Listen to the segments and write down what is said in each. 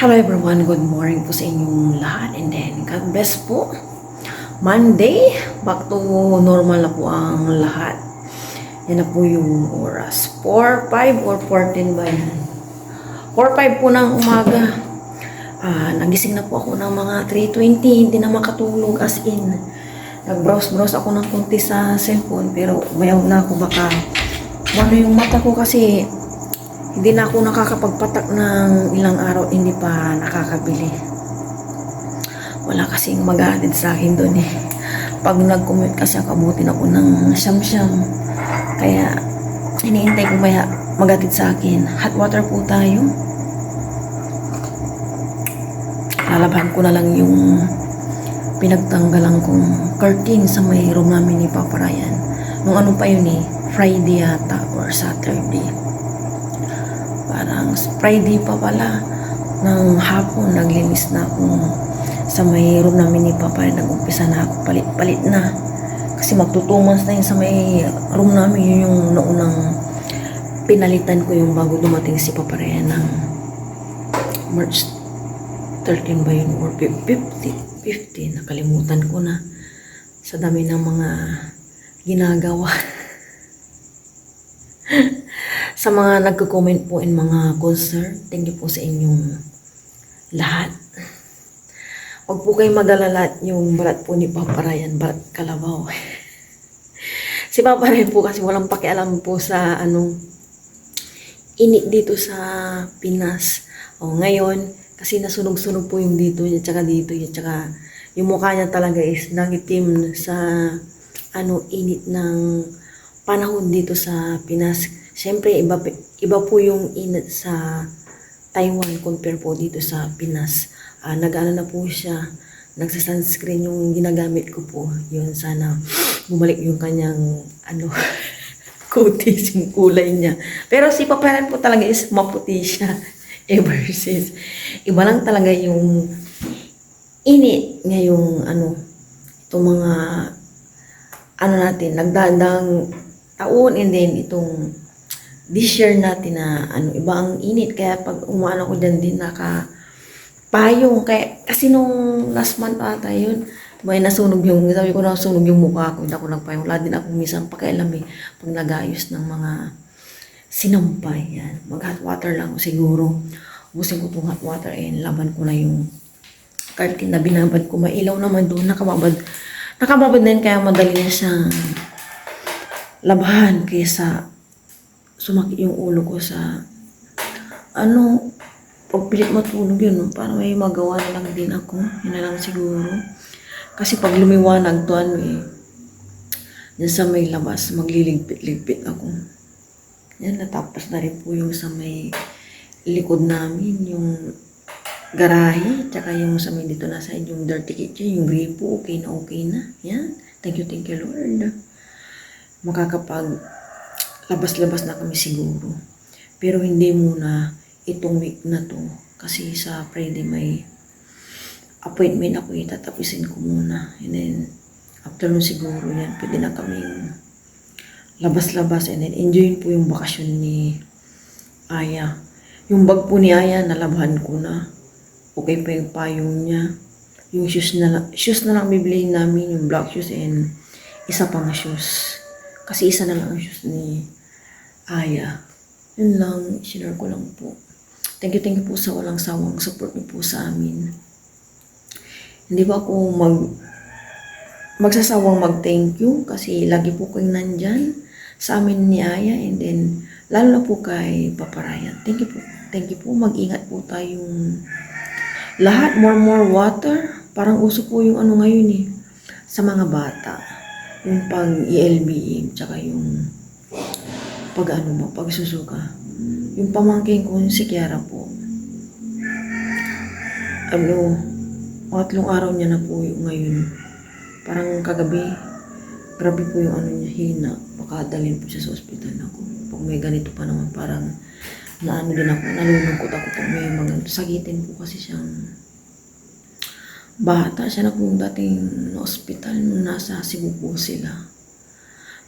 Hello everyone, good morning po sa inyong lahat and then God bless po. Monday, back to normal na po ang lahat. Yan na po yung oras. 4:05 or 14 ba yan? 4:05 po ng umaga. Nagising na po ako ng mga 3:20, hindi na makatulog as in. Nag-browse ako ng konti sa cellphone pero umayaw na ako baka yung mata ko kasi hindi na ako nakakapagpatak ng ilang araw, hindi pa nakakabili. Wala kasing mag-aadid sa akin doon eh. Pag nag-commute kasi abutin ako ng siyam-siyam. Kaya iniintay ko maya mag-aadid sa akin. Hot water po tayo. Lalaban ko na lang yung pinagtanggalan kong curtain sa may room namin ni Papa Ryan. Nung ano pa yun eh, Friday yata or Saturday. Parang Friday pa pala ng hapon naglinis na ako sa may room namin ni Papa. Nag-umpisa na ako palit-palit na kasi magto 2 months na yun sa may room namin. Yun yung naunang pinalitan ko yung bago dumating si Papa Ryan ng March 13 ba yun or 50 nakalimutan ko na sa dami ng mga ginagawa. Sa mga nagko-comment po in mga concern, thank you po sa inyong lahat. Huwag po kayong mag-alala yung balat po ni Papa Ryan, balat kalabaw. Si Papa Ryan po kasi walang pakialam po sa init dito sa Pinas. Ngayon, kasi nasunog-sunog po yung dito niya, tsaka dito niya, tsaka yung mukha niya talaga is nangitim sa init ng panahon dito sa Pinas. Siyempre, iba po yung init sa Taiwan compare po dito sa Pinas. Nag-ano na po siya, nagsa-sunscreen yung ginagamit ko po. Yun, sana bumalik yung kanyang kutis, yung kulay niya. Pero si Papa Ryan po talaga is maputi siya ever since. Iba lang talaga yung init ngayong itong mga natin, nagdadang taon, and then itong this year natin na iba ang init. Kaya pag umaano ko dyan din nakapayong. Kaya, kasi nung last month ata yun, may nasunog yung, sabi ko nasunog yung mukha ko, hindi ako nagpayong. Wala din ako minsan pakialam eh, pag nagayos ng mga sinampay. Yan. Mag-hot water lang siguro. Ubusin ko itong hot water and laban ko na yung curtain na binabad ko. Mailaw naman doon, nakababad na yun, kaya madali na siyang labahan kaysa sumakit yung ulo ko sa pagpilit matulog yun. Parang may magawa na lang din ako. Yun na lang siguro. Kasi pag lumiwanag to yan sa may labas, magliligpit-ligpit ako. Yan, natapos na rin po yung sa may likod namin, yung garahe, tsaka yung sa may dito na side, yung dirty kitchen, yung gripo, okay na. Yan. Thank you Lord. Makakapag labas-labas na kami siguro. Pero hindi muna itong week na to. Kasi sa Friday may appointment ako, itatapusin ko muna. And then, after nun siguro yan, pwede na kaming labas-labas and then enjoyin po yung bakasyon ni Aya. Yung bag po ni Aya, nalabahan ko na. Okay pa yung payong niya. Yung shoes na lang bibiliin namin, yung black shoes and isa pang shoes. Kasi isa na lang ang shoes ni Aya. Yun lang, share ko lang po. Thank you po sa walang sawang support niyo po sa amin. Hindi ba ako magsasawang mag-thank you kasi lagi po kayong nandyan sa amin ni Aya, and then lalo na po kay Papa Ryan. Thank you po. Mag-ingat po tayong lahat. More water. Parang uso po yung ngayon eh sa mga bata. Yung pag-ELBM, tsaka yung pagsusuka. Yung pamangkin ko, si Kiara po. 3 araw niya na po yung ngayon. Parang kagabi, grabe po yung niya, hina. Makadalhin po siya sa ospital ako. Pag may ganito pa naman, parang din ako, nalulungkot ako pag may mga sagitin po kasi siyang bata. Siya na po yung dating na ospital nung nasa Cebu po sila.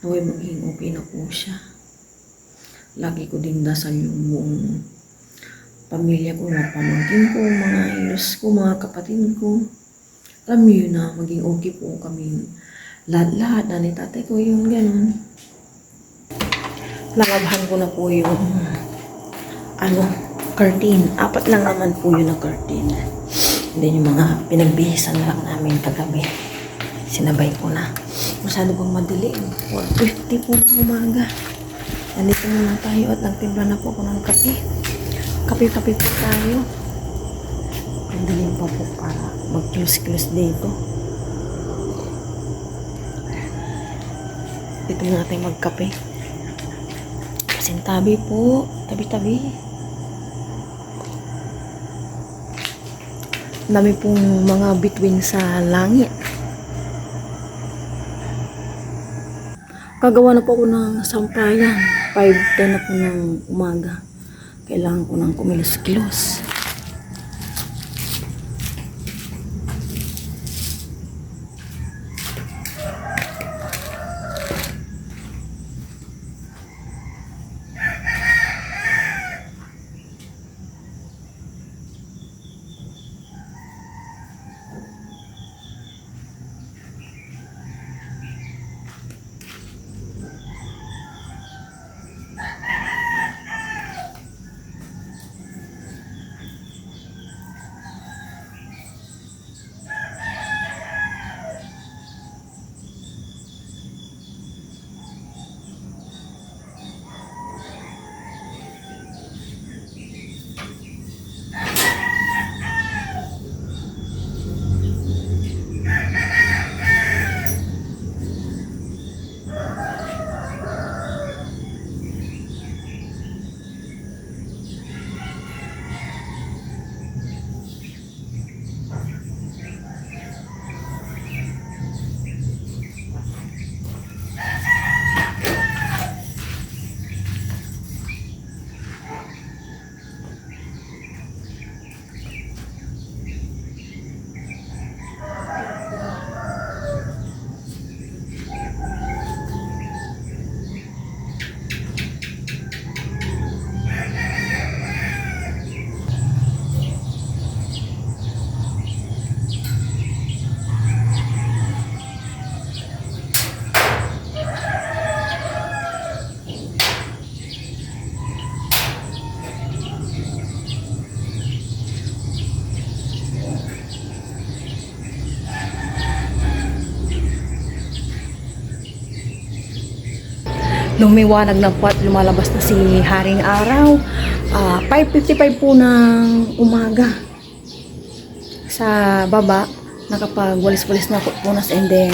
Naway maging okay na po siya. Lagi ko din dasal yung buong pamilya ko, mga pamangkin ko, mga ilos ko, mga kapatid ko. Alam niyo yun na maging okay po kami. Lahat-lahat na ni tatay ko yung ganun. Nalabhan ko na po yung curtain. 4 lang naman po yun na curtain. Then yung mga pinagbihisan lang namin kagabi. Sinabay ko na. Masyado bang madilim. 4:50 po umaga. Nandito muna tayo at nagtimpla na po ako ng kape. Kape-kape po tayo. Ang dilim pa po para mag-close-close dito. Dito muna tayo magkape. Pasintabi po. Tabi-tabi. Dami pong mga bituin sa langit. Kagawa na po ako ng sampayan. 5:10 na po ng umaga. Kailangan ko nang kumilos-kilos. Lumiwanag na po at lumalabas na si Haring Araw. 5:55 po ng umaga. Sa baba, nakapag-walis-walis na po punas, and then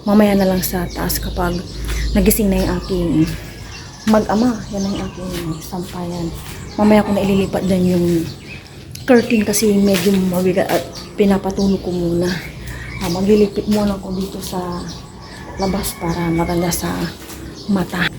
mamaya na lang sa taas kapag nagising na yung aking mag-ama. Yan ang aking sampayan. Mamaya ko na ililipat dyan yung curtain kasi medyo mabigat at pinapatulog ko muna. Maglilipit muna ko dito sa labas para matanda sa mata.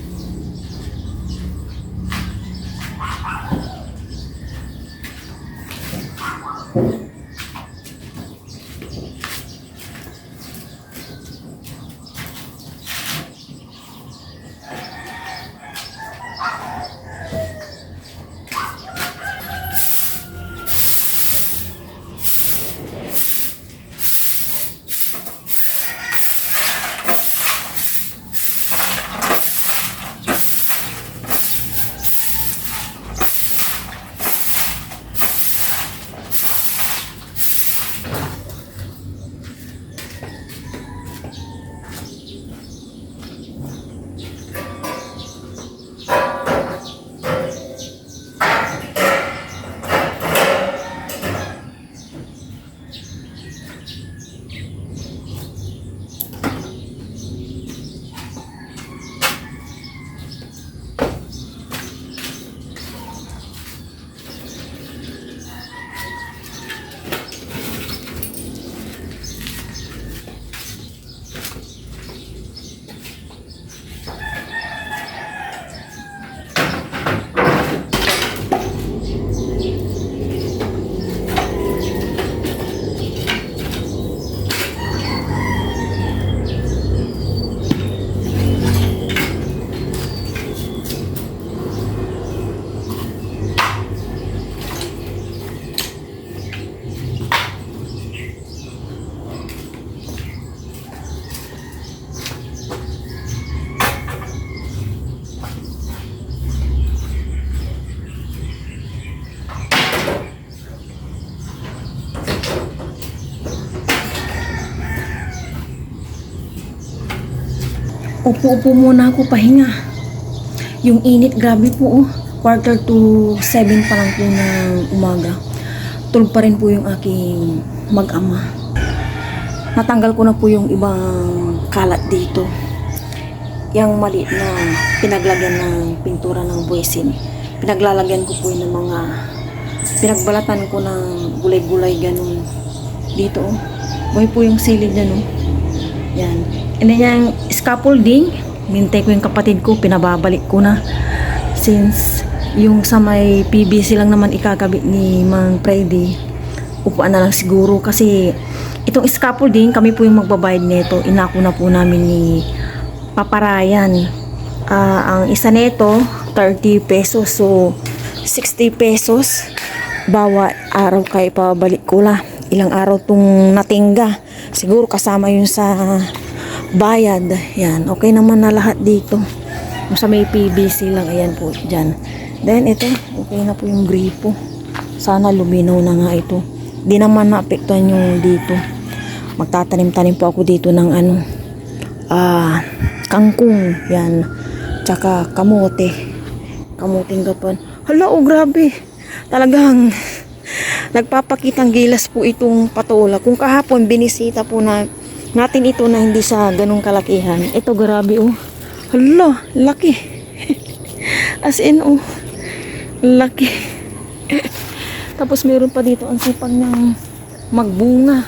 Upo-upo muna ako, pahinga. Yung init, grabe po, oh. 6:45 pa lang po ng umaga. Tulog pa rin po yung aking mag-ama. Natanggal ko na po yung ibang kalat dito. Yung maliit na pinaglagyan ng pintura ng buwisin. Pinaglalagyan ko po yun ng mga pinagbalatan ko ng gulay-gulay ganun. Dito, oh. Buhay po yung silid niya, no. Yan. And then yung scaffolding, mintay ko yung kapatid ko, pinababalik ko na. Since yung sa may PVC lang naman ikakabit ni Mang Freddy, upuan na lang siguro kasi itong scaffolding, kami po yung magbabayad nito. Inako na po namin ni Paparayan. Ang isa nito, 30 pesos. So, 60 pesos. Bawat araw kayo pabalik ko la. Ilang araw tong natingga. Siguro kasama yun sa bayad. Yan. Okay naman na lahat dito. Sa may PVC lang. Ayan po. Dyan. Then, ito. Okay na po yung gripo. Sana luminaw na nga ito. Di naman naapektuhan yung dito. Magtatanim-tanim po ako dito ng kangkong. Yan. Tsaka kamote. Kamuting gapan. Hala, oh, grabe. Talagang nagpapakitang gilas po itong patola. Kung kahapon binisita po natin ito na hindi siya ganung kalakihan. Ito grabe, oh. Hala, laki. As in, oh. Laki. Tapos meron pa dito ang sipag niyang magbunga.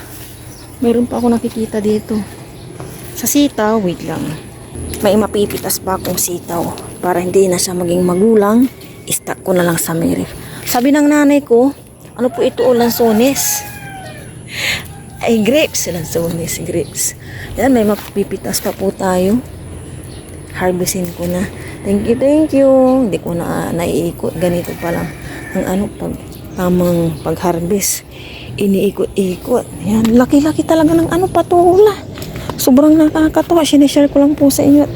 Meron pa ako nakikita dito. Sa sitaw, wait lang. May mapipitas pa akong sitaw. Para hindi na siya maging magulang, i-stack ko na lang sa merif. Sabi ng nanay ko, ano po ito, lansones? Ay, grapes. Lansones, grapes. Yan, may mapipitas pa po tayo. Harvestin ko na. Thank you. Hindi ko na naiikot. Ganito pa lang. Ang pag tamang pag-harvest. Iniikot-ikot. Yan, laki-laki talaga ng patola. Sobrang nakakatawa. Sinishare ko lang po sa inyo.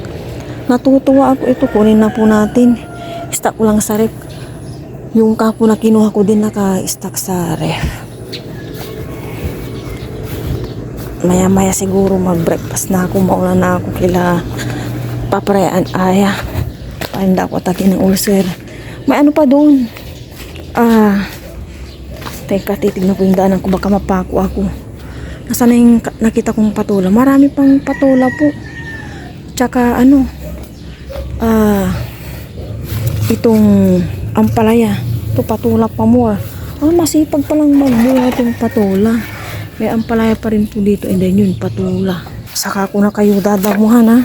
Natutuwa ako. Ito, kunin na po natin. Stack ko lang sa ref. Yung kapo na kinuha ko din naka-stack sa ref. Maya-maya siguro mag-breakfast na ako. Mauna na ako kila Paparayaan Aya. Pahinda ako atake ng ulcer. May ano pa doon. Teka, titignan ko yung daanan ko. Baka mapako ako. Nasaan na yung nakita kong patola? Marami pang patola po. Tsaka itong ampalaya. Ito patola pa more. Masipag palang magbunga itong patola. May ampalaya pa rin po dito. And then yun, patola. Saka ko na kayo dadamuhan, ha.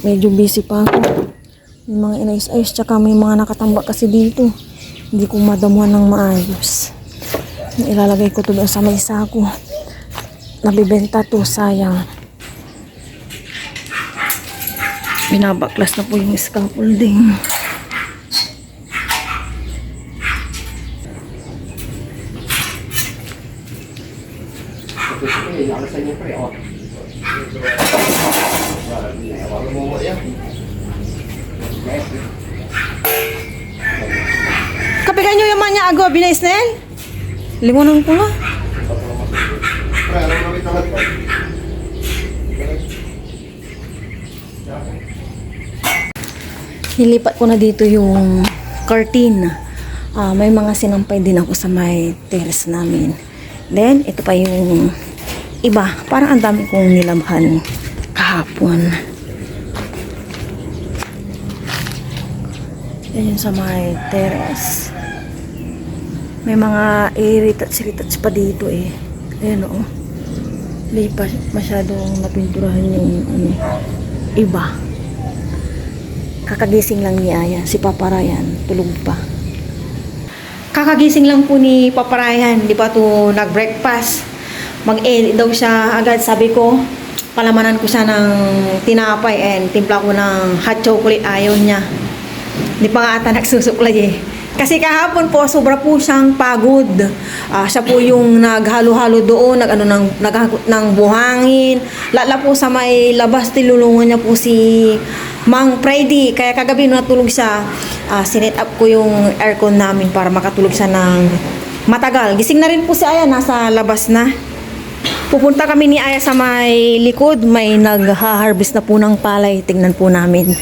Medyo busy pa ako. May mga inayos-ayos. Tsaka may mga nakatambak kasi dito. Hindi ko madamuhan ng maayos. Ilalagay ko to doon sa may sako. Nabibenta to, sayang. Binabaklas na po yung scaffolding. Kapikan nyo yung mga niya agaw, binaisnel? Limunan ko na. Nilipat ko na dito yung curtain. May mga sinampay din ako sa may terrace namin. Then, ito pa yung iba. Parang ang dami kong nilabhan kahapon. Yan yung sa may terrace. May mga iritats pa dito eh. Ayan o. Hindi pa masyadong napinturahan yung iba. Kakagising lang ni Aya. Si Paparayan, tulog pa. Kakagising lang po ni Paparayan. Di ba to nag-breakfast? Mag-edit daw siya agad. Sabi ko, palamanan ko siya ng tinapay and timpla ko ng hot chocolate. Ayaw niya. Di pa nga ata nagsusuklay eh. Kasi kahapon po, sobra po siyang pagod. Siya po yung naghalo-halo doon, naghagot ng buhangin. Lala po sa may labas, tilulungan niya po si Mang Freddy. Kaya kagabi nung natulog siya, sinet up ko yung aircon namin para makatulog siya ng matagal. Gising na rin po si Aya, nasa labas na. Pupunta kami ni Aya sa may likod. May nagha-harvest na po ng palay. Tingnan po namin.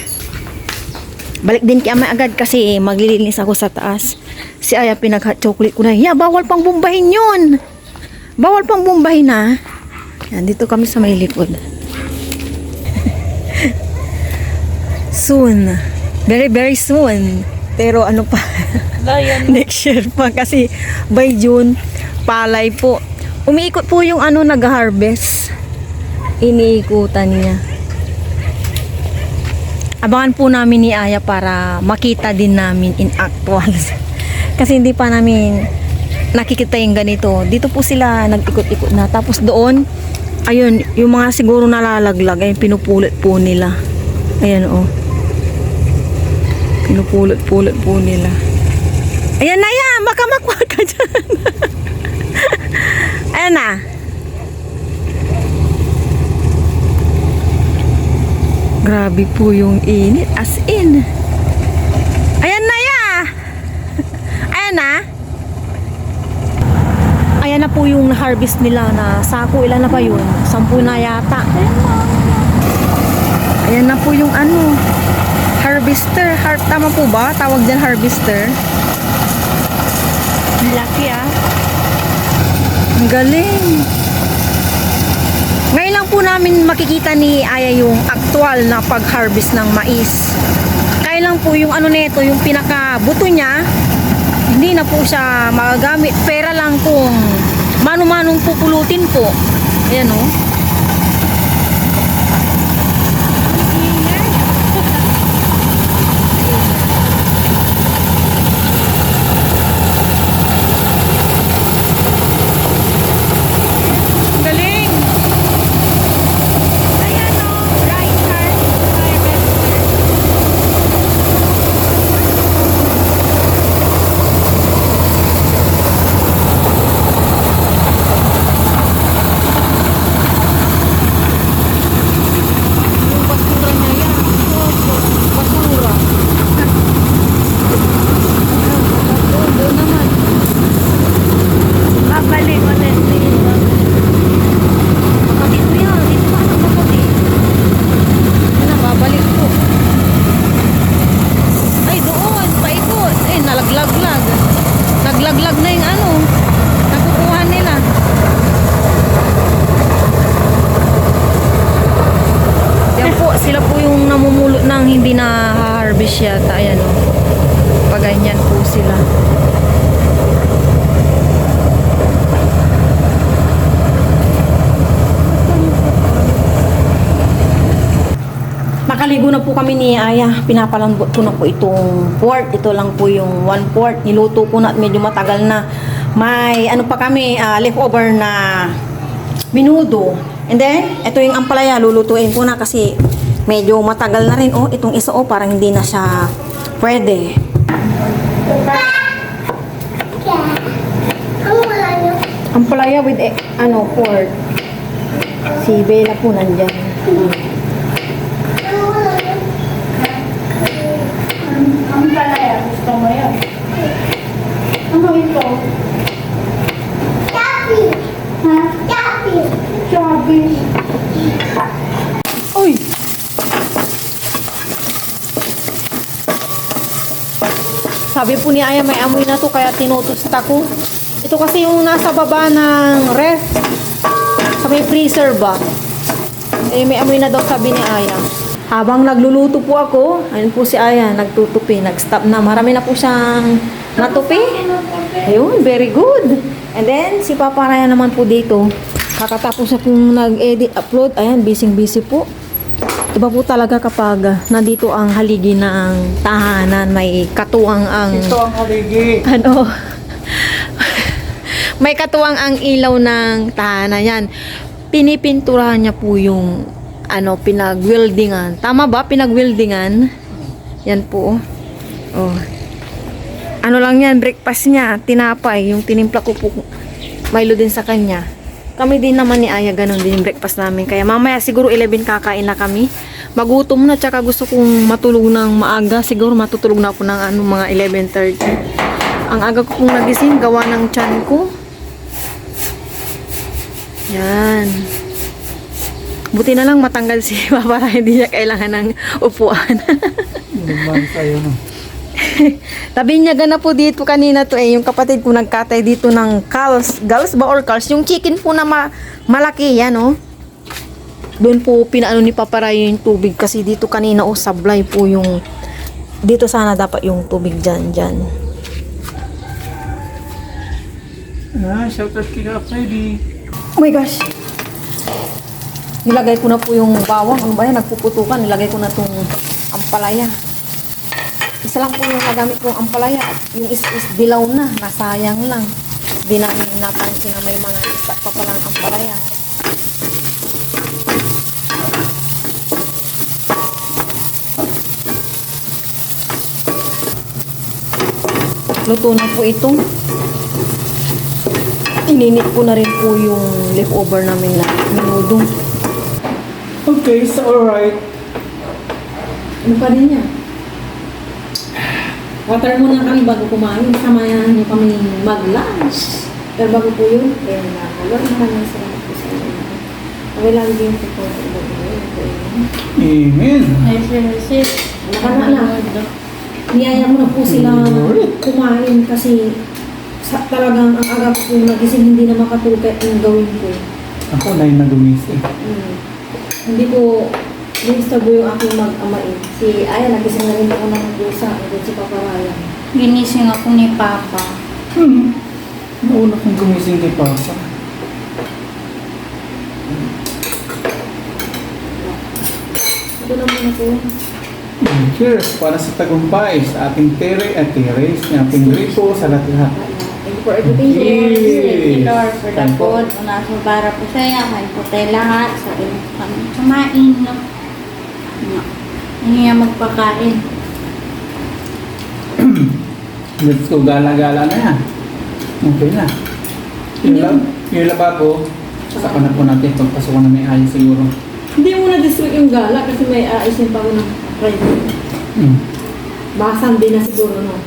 Balik din kay Ama agad kasi maglilinis ako sa taas. Si Aya pinag-hot chocolate ko na. Yeah, bawal pang bombahin yun. Bawal pang bombahin ha. Yan, dito kami sa may likod. Soon. Very, very soon. Pero ano pa? Next year pa kasi by June, palay po. Umiikot po yung ano nag-harvest. Iniikutan niya. Abangan po namin ni Aya para makita din namin in actual. Kasi hindi pa namin nakikita yung ganito. Dito po sila nag-ikot-ikot na. Tapos doon, ayun, yung mga siguro nalalaglag, ayun, pinupulot po nila. Ayan oh. Pinupulot-pulot po nila. Ayan na yan, baka makuha ka dyan. Ayan na. Grabe po yung init. As in. Ayan na ya. Ayan na. Ayan na po yung harvest nila na sako. Ilan na ba yun? 10 na yata. Ayan na po yung ano. Harvester. Tama po ba? Tawag dyan harvester. Laki ah. Ang galing. Ngayon lang po namin makikita ni Aya yung actual na pag-harvest ng mais. Kaya lang po yung ano nito, yung pinaka-buto niya, hindi na po siya magagamit. Pera lang kung mano-manong pupulutin po. Ayan o. Naglaglag na yung ano, nakukuha nila. Yan po, sila po yung namumulot ng hindi na harvest yata. Ayan o. Paganyan po sila. Nakaligo na po kami ni Aya. Pinapalambot ko na po itong pork. Ito lang po yung 1/4. Niluto ko na at medyo matagal na. May ano pa kami, leftover na minudo. And then, ito yung ampalaya. Lulutuin ko na kasi medyo matagal na rin. Oh, itong isa oh, parang hindi na siya pwede. Ampalaya with pork. Si Bella po nandyan. Ang palaya, gusto mo yun? Ano ito? Chabi! Ha? Chabi! Chabi! Uy! Sabi po ni Aya may amoy na to kaya tinutusta ko. Ito kasi yung nasa baba ng ref. Sa may freezer ba? Eh may amoy na daw sabi ni Aya. Habang nagluluto po ako, ayun po si Aya, nagtutupi, nag-stop na. Marami na po siyang natupi. Ayun, very good. And then, si Papa Ryan naman po dito. Kakatapos na pong nag-edit, upload. Ayan, busy po. Iba po talaga kapag nandito ang haligi ng tahanan. May katuwang ang... Ito ang haligi. Ano? May katuwang ang ilaw ng tahanan. Yan. Pinipinturahan niya po yung pinag-weldingan. Tama ba? Pinag-weldingan. Yan po. Oh. Ano lang yan, breakfast niya. Tinapay. Yung tinimpla ko po. Milo din sa kanya. Kami din naman ni Aya, ganun din yung breakfast namin. Kaya mamaya siguro 11 kakain na kami. Magutom na, tsaka gusto kong matulog ng maaga. Siguro matutulog na ako ng mga 11:30. Ang aga ko pong nagising, gawa ng tiyan ko. Yan. Buti na lang matanggal si Papa para hindi niya kailangan ng upuan. Naman tayo, no? Tabi niya na po dito kanina to yung kapatid ko nagkatay dito ng gals ba or calls? Yung chicken po na malaki yan, oh. Doon po pinaano ni Papa Ray yung tubig kasi dito kanina, sablay po yung dito sana dapat yung tubig dyan. Shoutout kay ka, Freddy. Oh my gosh! Nilagay ko na po yung bawang. Ano ba yan? Nagpuputukan. Nilagay ko na tong ampalaya. Isa lang po yung nagamit kong ampalaya. Yung is dilaw na. Nasayang lang. Di namin napansin na may mga isa pa palang ampalaya. Luto na po ito. Ininit ko na rin po yung leftover namin na minudo. Okay, so alright. Ano pa rin yan? Water muna kami bago kumain. Samayan niyo kami mag-lunch. Pero bago po yun, kaya Lord, maraming salamat po sa inyo. Okay, lagi yung po. Amen. Anak. Niyaya mo na po sila kumain kasi talagang ang agap po nagising hindi na makatulog kahit yung gawin ko. Ako na yung nagumising. Hindi ko disturbo yung aking mag-amain. Si Aya, nagising na rin ako ng dusa. Hindi si Papa Ryan. Ginising ako ni Papa. Nauna kong gumising kay Papa. Ito na muna po. Cheers para sa tagumpay sa ating Tere at Teres, ng ating gripo sa lahat-lahat. Thank you for everything. Yes. Thank you, Lord, for the Thank you. food. Unasa para po saya. Kain po tayo lahat. Sa inyo kami kumain. No? Hindi niya magpakain. Let's go, gala-gala na yan. Okay na. Yung lababo, saka na po natin pagpasukan na may ayos siguro. Hindi mo na this week yung gala kasi may aisin pa ako ng Friday. Baka Sunday na siguro, no?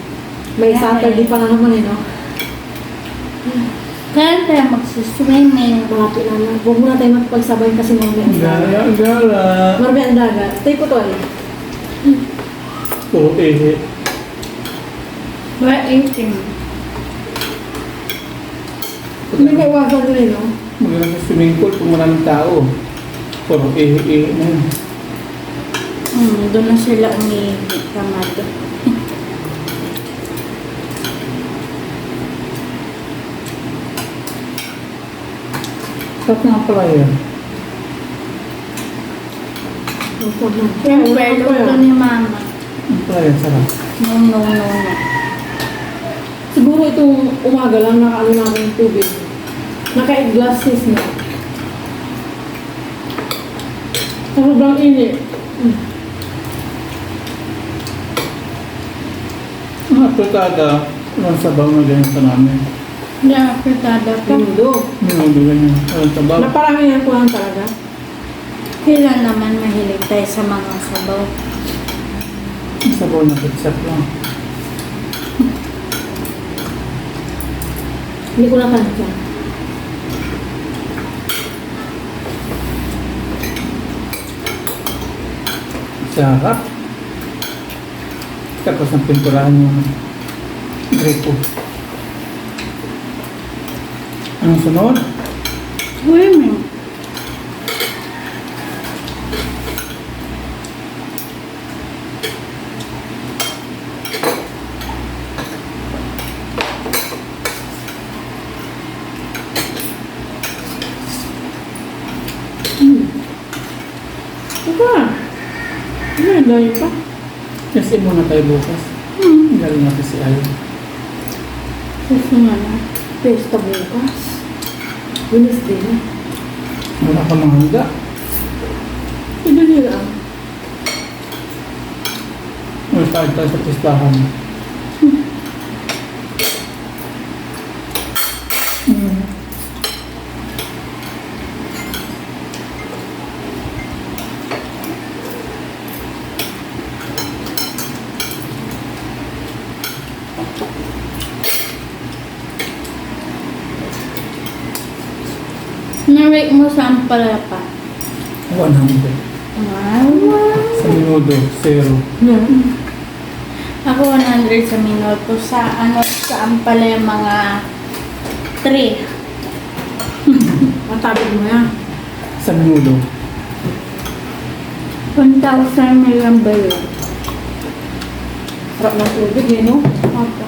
May Saturday pa na naman, no? Kaya tayo magsiswimming. Malapit na lang. Huwag muna tayo magpagsabay kasi mamaya ang dagat. Gala. Marami ang dagat. Tayo ko to, Oo, We're eating. Hindi may iwasan din, no? Magandang sa swimming pool kung maraming tao. Puro na yun. Doon na sila umikamado. Sarap nga pala yan. Yung luto ni Mama. Ang pala yan, sarap. No. Siguro itong umaga lang nakaano na ako ng tubig. Naka-8 glasses na. Sa sobrang init. Mga tutada, walang sabaw na ganyan sa namin. Hindi apritada ka. Minudo. Minudo ganyan, walang sabaw. Naparami yan ko lang talaga. Kailan naman mahilig tayo sa mga sabaw. Ang sabaw na ketchup lang. Hindi ko nakansya. Sarap. Tapos ng pinturahan yung gripo. Anong sunod? Swimming. Ito ah. Ano, layo pa. Kasi muna tayo bukas. Galing natin si Ayo. Susunod na. Pesta bukas. Wednesday na. Wala ka mga handa. Ito nila ah. Wala tayo sa pistahan. Merry rate mo sa Ampalaya? 100. Wow. Sa minudo, 0. Ako 100 sa minuto. Sa sa Ampalaya mga 3. Matabi mo yan. Sa minudo. 1,000 na lang ba yun? Sarap ng tubig, no? Opo.